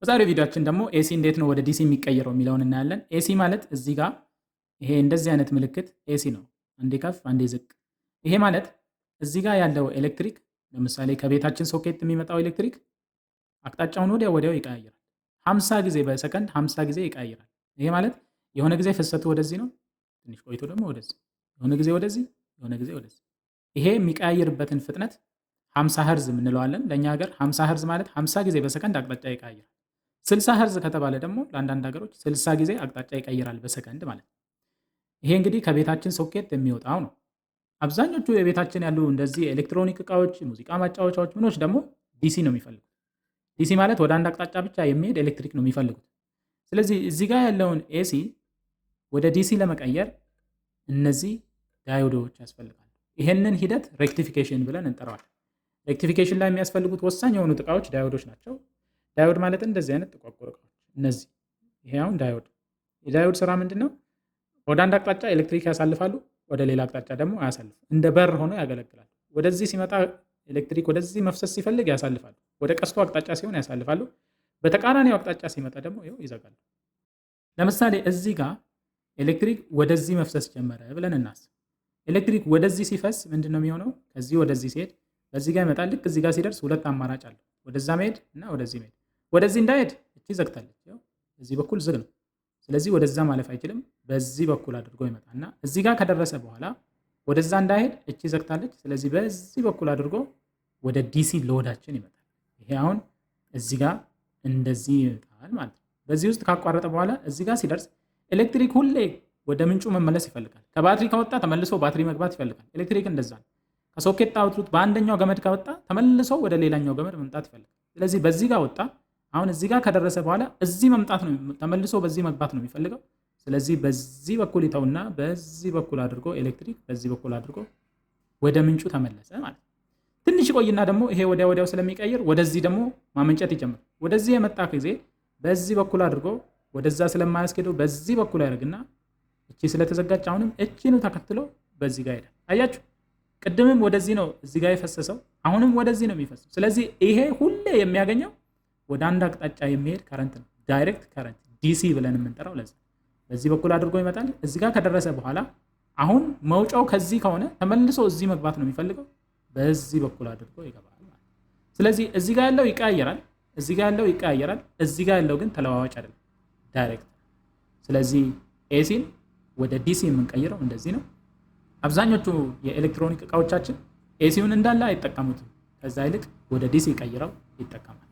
በዛሬው ቪዲዮአችን ደግሞ ኤሲ እንዴት ነው ወደ ዲሲ የሚቀየረው የሚለውን እናያለን። ኤሲ ማለት እዚህ ጋር ይሄ እንደዚህ አይነት ምልክት ኤሲ ነው። አንዴ ከፍ አንዴ ዝቅ። ይሄ ማለት እዚህ ጋር ያለው ኤሌክትሪክ ለምሳሌ ከቤታችን ሶኬት የሚመጣው ኤሌክትሪክ አቅጣጫውን ወዲያው ይቀያየራል። 50 ጊዜ በሰከንድ 50 ጊዜ ይቀያየራል። ይሄ ማለት የሆነ ጊዜ ፍሰቱ ወደዚህ ነው፣ ትንሽ ቆይቶ ደግሞ ወደዚህ፣ የሆነ ጊዜ ወደዚህ፣ የሆነ ጊዜ ወደዚህ። ይሄ የሚቀያየርበትን ፍጥነት 50 ሄርዝ እንለዋለን። ለእኛ ሀገር 50 ሄርዝ ማለት 50 ጊዜ በሰከንድ አቅጣጫ ይቀያየራል። 60 ሄርዝ ከተባለ ደግሞ ለአንዳንድ ሀገሮች 60 ጊዜ አቅጣጫ ይቀይራል በሰከንድ ማለት ነው። ይሄ እንግዲህ ከቤታችን ሶኬት የሚወጣው ነው። አብዛኞቹ የቤታችን ያሉ እንደዚህ ኤሌክትሮኒክ እቃዎች፣ ሙዚቃ ማጫወቻዎች ምኖች ደግሞ ዲሲ ነው የሚፈልጉት። ዲሲ ማለት ወደ አንድ አቅጣጫ ብቻ የሚሄድ ኤሌክትሪክ ነው የሚፈልጉት። ስለዚህ እዚህ ጋር ያለውን ኤሲ ወደ ዲሲ ለመቀየር እነዚህ ዳዮዶች ያስፈልጋሉ። ይሄንን ሂደት ሬክቲፊኬሽን ብለን እንጠራዋለን። ሬክቲፊኬሽን ላይ የሚያስፈልጉት ወሳኝ የሆኑት እቃዎች ዳዮዶች ናቸው። ዳዮድ ማለት እንደዚህ አይነት ጥቋቁር እቃዎች እነዚህ። ይሄ አሁን ዳዮድ። የዳዮድ ስራ ምንድን ነው? ወደ አንድ አቅጣጫ ኤሌክትሪክ ያሳልፋሉ፣ ወደ ሌላ አቅጣጫ ደግሞ አያሳልፉ። እንደ በር ሆኖ ያገለግላሉ። ወደዚህ ሲመጣ ኤሌክትሪክ ወደዚህ መፍሰስ ሲፈልግ ያሳልፋሉ። ወደ ቀስቱ አቅጣጫ ሲሆን ያሳልፋሉ። በተቃራኒው አቅጣጫ ሲመጣ ደግሞ ይኸው ይዘጋሉ። ለምሳሌ እዚህ ጋር ኤሌክትሪክ ወደዚህ መፍሰስ ጀመረ ብለን እናስብ። ኤሌክትሪክ ወደዚህ ሲፈስ ምንድን ነው የሚሆነው? ከዚህ ወደዚህ ሲሄድ በዚህ ጋር ይመጣል። ልክ እዚህ ጋር ሲደርስ ሁለት አማራጭ አለው። ወደዛ መሄድ እና ወደዚህ መሄድ። ወደዚህ እንዳይሄድ እቺ ዘግታለች። በዚህ በኩል ዝግ ነው። ስለዚህ ወደዛ ማለፍ አይችልም። በዚህ በኩል አድርጎ ይመጣና እዚህ ጋር ከደረሰ በኋላ ወደዛ እንዳይሄድ እቺ ዘግታለች። ስለዚህ በዚህ በኩል አድርጎ ወደ ዲሲ ሎዳችን ይመጣል። ይሄ አሁን እዚህ ጋር እንደዚህ ይመጣል ማለት ነው። በዚህ ውስጥ ካቋረጠ በኋላ እዚህ ጋር ሲደርስ ኤሌክትሪክ ሁሌ ወደ ምንጩ መመለስ ይፈልጋል። ከባትሪ ከወጣ ተመልሶ ባትሪ መግባት ይፈልጋል። ኤሌክትሪክ እንደዛ ነው። ከሶኬት አውጥቶት በአንደኛው ገመድ ከወጣ ተመልሶ ወደ ሌላኛው ገመድ መምጣት ይፈልጋል። ስለዚህ በዚህ ጋር ወጣ። አሁን እዚህ ጋር ከደረሰ በኋላ እዚህ መምጣት ነው፣ ተመልሶ በዚህ መግባት ነው የሚፈልገው። ስለዚህ በዚህ በኩል ይተውና በዚህ በኩል አድርጎ ኤሌክትሪክ በዚህ በኩል አድርጎ ወደ ምንጩ ተመለሰ ማለት ነው። ትንሽ ቆይና ደግሞ ይሄ ወዲያው ስለሚቀይር ወደዚህ ደግሞ ማመንጨት ይጀምራል። ወደዚህ የመጣ ጊዜ በዚህ በኩል አድርጎ ወደዛ ስለማያስኬደው በዚህ በኩል ያደርግና እቺ ስለተዘጋች አሁንም እቺኑ ተከትሎ በዚህ ጋር ሄዳል። አያችሁ? ቅድምም ወደዚህ ነው እዚህ ጋር የፈሰሰው፣ አሁንም ወደዚህ ነው የሚፈሰው። ስለዚህ ይሄ ሁሌ የሚያገኘው ወደ አንድ አቅጣጫ የሚሄድ ከረንት ነው። ዳይሬክት ከረንት ዲሲ ብለን የምንጠራው ለዚህ። በዚህ በኩል አድርጎ ይመጣል። እዚህ ጋር ከደረሰ በኋላ አሁን መውጫው ከዚህ ከሆነ ተመልሶ እዚህ መግባት ነው የሚፈልገው። በዚህ በኩል አድርጎ ይገባል ማለት። ስለዚህ እዚህ ጋር ያለው ይቀያየራል፣ እዚህ ጋር ያለው ይቀያየራል። እዚህ ጋር ያለው ግን ተለዋዋጭ አይደለም፣ ዳይሬክት። ስለዚህ ኤሲን ወደ ዲሲ የምንቀይረው እንደዚህ ነው። አብዛኞቹ የኤሌክትሮኒክ እቃዎቻችን ኤሲውን እንዳለ አይጠቀሙትም። ከዛ ይልቅ ወደ ዲሲ ቀይረው ይጠቀማል።